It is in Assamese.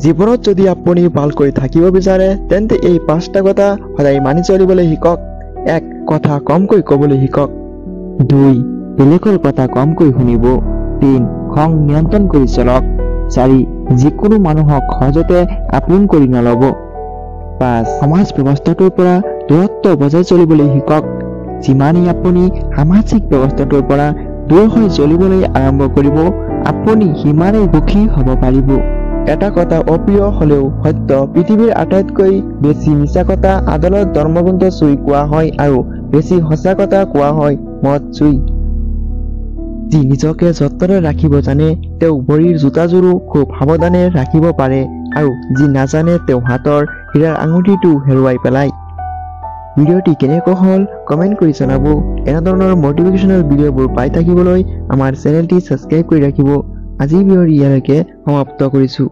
জীৱনত যদি আপুনি ভালকৈ থাকিব বিচাৰে তেন্তে এই 5টা কথা সদায় মানি চলিবলৈ শিকক। 1. কথা কমকৈ ক'বলৈ শিকক। 2. বেলেগৰ কথা কমকৈ শুনিব। 3. খং নিয়ন্ত্ৰণ কৰি চলক। 4. যিকোনো মানুহক সহজতে আপোন কৰি নল'ব। 5. সমাজ ব্যৱস্থাটোৰ পৰা দূৰত্ব বজাই চলিবলৈ শিকক। যিমানেই আপুনি সামাজিক ব্যৱস্থাটোৰ পৰা দূৰ হৈ চলিবলৈ আৰম্ভ কৰিব, আপুনি সিমানেই সুখী হ'ব পাৰিব। এটা কথা অপ্ৰিয় হ'লেও সত্য, পৃথিৱীৰ আটাইতকৈ বেছি মিছা কথা আদালত ধৰ্মগ্ৰন্থ চুই কোৱা হয় আৰু বেছি সঁচা কথা কোৱা হয় মদ চুই। যি নিজকে যত্নৰে ৰাখিব জানে তেওঁ ভৰিৰ জোতাযোৰো খুব সাৱধানে ৰাখিব পাৰে আৰু যি নাজানে তেওঁ হাতৰ হীৰাৰ আঙুঠিটো হেৰুৱাই পেলায়। ভিডিঅ'টি কেনেকুৱা হ'ল কমেণ্ট কৰি জনাব। এনেধৰণৰ মটিভেশ্যনেল ভিডিঅ'বোৰ পাই থাকিবলৈ আমাৰ চেনেলটি ছাবস্ক্ৰাইব কৰি ৰাখিব। আজিৰ ভিডিঅ'টি ইয়ালৈকে সমাপ্ত কৰিছোঁ।